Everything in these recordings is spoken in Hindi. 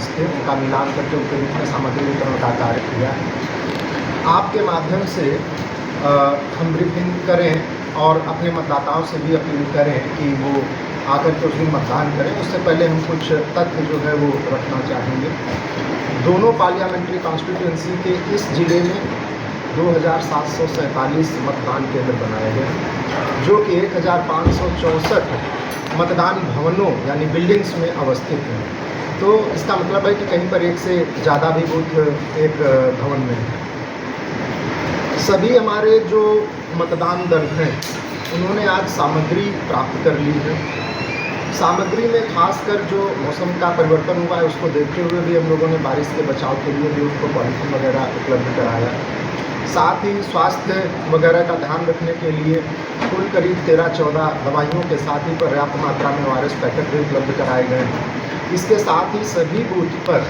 ऑफिस थे, उनका मिलान करके उनके बीच में सामग्री वितरण का कार्य किया। आपके माध्यम से हम ब्रीफिंग करें और अपने मतदाताओं से भी अपील करें कि वो आकर के उस दिन मतदान करें। उससे पहले हम कुछ तथ्य जो है वो रखना चाहेंगे। दोनों पार्लियामेंट्री कॉन्स्टिट्यूंसी के इस जिले में 2747 मतदान केंद्र बनाए गए, जो कि 1564 मतदान भवनों यानी बिल्डिंग्स में अवस्थित हैं। तो इसका मतलब है कि कहीं पर एक से ज़्यादा भी बूथ एक भवन में है। सभी हमारे जो मतदान दल हैं उन्होंने आज सामग्री प्राप्त कर ली है। सामग्री में खासकर जो मौसम का परिवर्तन हुआ है उसको देखते हुए भी हम लोगों ने बारिश के बचाव के लिए भी उनको पॉलिथीन वगैरह उपलब्ध कराया। साथ ही स्वास्थ्य वगैरह का ध्यान रखने के लिए कुल करीब 13-14 दवाइयों के साथ ही पर्याप्त मात्रा में ORS पैकेट भी उपलब्ध कराए गए हैं। इसके साथ ही सभी बूथ पर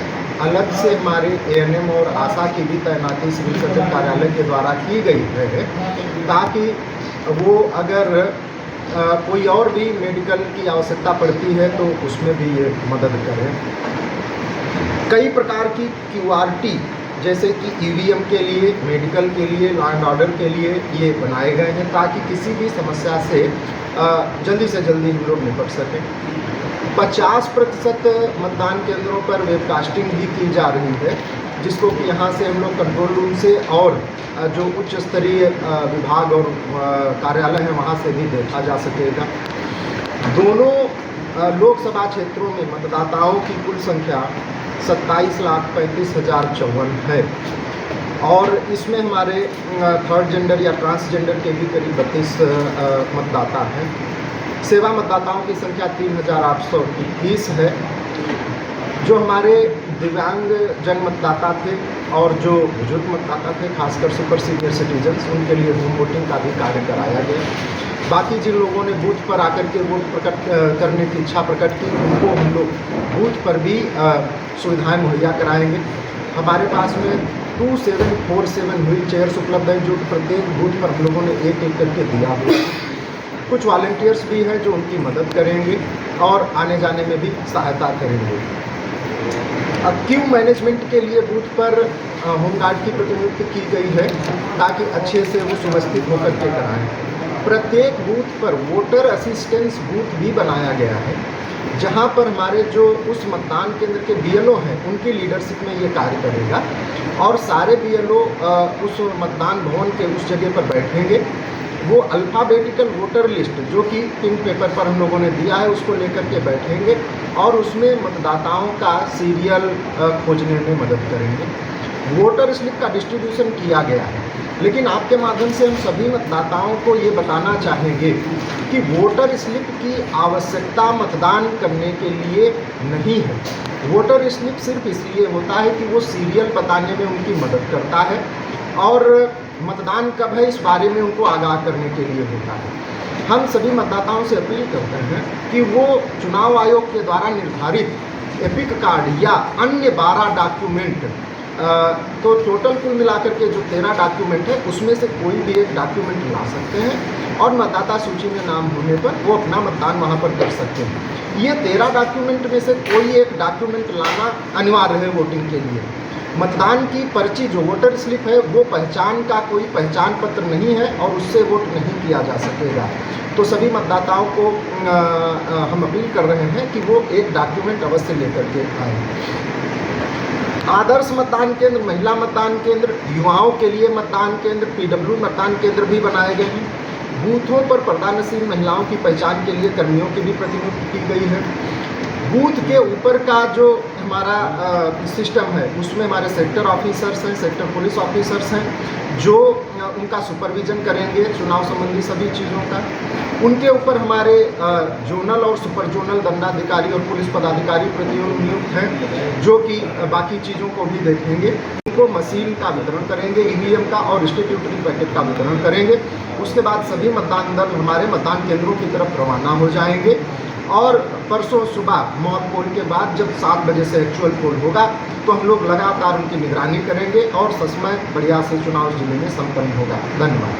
अलग से हमारे ANM और आशा की भी तैनाती सिविल सर्जन कार्यालय के द्वारा की गई है, ताकि वो अगर कोई और भी मेडिकल की आवश्यकता पड़ती है तो उसमें भी ये मदद करें। कई प्रकार की QRT जैसे कि EVM के लिए, मेडिकल के लिए, लॉ एंड ऑर्डर के लिए ये बनाए गए हैं, ताकि किसी भी समस्या से जल्दी से जल्दी हम लोग निपट सकें। 50% मतदान केंद्रों पर वेबकास्टिंग भी की जा रही है, जिसको कि यहाँ से हम लोग कंट्रोल रूम से और जो उच्च स्तरीय विभाग और कार्यालय हैं वहाँ से भी देखा जा सकेगा। दोनों लोकसभा क्षेत्रों में मतदाताओं की कुल संख्या 27,35,054 है और इसमें हमारे थर्ड जेंडर या ट्रांसजेंडर के भी करीब 32 मतदाता हैं। सेवा मतदाताओं की संख्या 3,821 है। जो हमारे दिव्यांग जन मतदाता थे और जो बुजुर्ग मतदाता थे, खासकर सुपर सीनियर सिटीजन्स, उनके लिए होम वोटिंग का भी कार्य कराया गया। बाकी जिन लोगों ने बूथ पर आकर के वोट प्रकट करने की इच्छा प्रकट की, उनको हम लोग बूथ पर भी सुविधाएं मुहैया कराएंगे। हमारे पास में 2747 व्हील चेयर्स उपलब्ध हैं, जो प्रत्येक बूथ पर हम लोगों ने एक एक करके दिया हुआ है। कुछ वॉलंटियर्स भी हैं जो उनकी मदद करेंगे और आने जाने में भी सहायता करेंगे। अब क्यू मैनेजमेंट के लिए बूथ पर होमगार्ड की प्रतिनियुक्ति की गई है, ताकि अच्छे से वो सुव्यवस्थित होकर के कराएँ। प्रत्येक बूथ पर वोटर असिस्टेंस बूथ भी बनाया गया है, जहां पर हमारे जो उस मतदान केंद्र के BLO हैं उनकी लीडरशिप में ये कार्य करेगा और सारे BLO उस मतदान भवन के उस जगह पर बैठेंगे। वो अल्फ़ाबेटिकल वोटर लिस्ट जो कि पिंक पेपर पर हम लोगों ने दिया है उसको लेकर के बैठेंगे और उसमें मतदाताओं का सीरियल खोजने में मदद करेंगे। वोटर स्लिप का डिस्ट्रीब्यूशन किया गया है, लेकिन आपके माध्यम से हम सभी मतदाताओं को ये बताना चाहेंगे कि वोटर स्लिप की आवश्यकता मतदान करने के लिए नहीं है। वोटर स्लिप सिर्फ इसलिए होता है कि वो सीरियल बताने में उनकी मदद करता है और मतदान कब है इस बारे में उनको आगाह करने के लिए होता है। हम सभी मतदाताओं से अपील करते हैं कि वो चुनाव आयोग के द्वारा निर्धारित एपिक कार्ड या अन्य 12 डॉक्यूमेंट, तो टोटल कुल मिलाकर के जो 13 डॉक्यूमेंट है उसमें से कोई भी एक डॉक्यूमेंट ला सकते हैं और मतदाता सूची में नाम होने पर वो अपना मतदान वहाँ पर कर सकते हैं। ये 13 डॉक्यूमेंट में से कोई एक डॉक्यूमेंट लाना अनिवार्य है वोटिंग के लिए। मतदान की पर्ची जो वोटर स्लिप है वो पहचान का कोई पहचान पत्र नहीं है और उससे वोट नहीं किया जा सकेगा। तो सभी मतदाताओं को हम अपील कर रहे हैं कि वो एक डॉक्यूमेंट अवश्य लेकर के आएँ। आदर्श मतदान केंद्र, महिला मतदान केंद्र, युवाओं के लिए मतदान केंद्र, PW मतदान केंद्र भी बनाए गए हैं। बूथों पर पर्दानशील महिलाओं की पहचान के लिए कर्मियों की भी प्रतिनियुक्ति की गई है। बूथ के ऊपर का जो हमारा सिस्टम है उसमें हमारे सेक्टर ऑफिसर्स हैं, सेक्टर पुलिस ऑफिसर्स हैं, जो उनका सुपरविजन करेंगे चुनाव संबंधी सभी चीज़ों का। उनके ऊपर हमारे जोनल और सुपर जोनल दंडाधिकारी और पुलिस पदाधिकारी प्रतिनियुक्त हैं, जो कि बाकी चीज़ों को भी देखेंगे। उनको मशीन का वितरण करेंगे, EVM का और स्टैट्यूटरी पैकेट का वितरण करेंगे। उसके बाद सभी मतदान दल हमारे मतदान केंद्रों की तरफ रवाना हो जाएंगे और परसों सुबह मॉक पोल के बाद जब 7 बजे से एक्चुअल पोल होगा तो हम लोग लगातार उनकी निगरानी करेंगे और ससमय बढ़िया से चुनाव जिले में संपन्न होगा। धन्यवाद।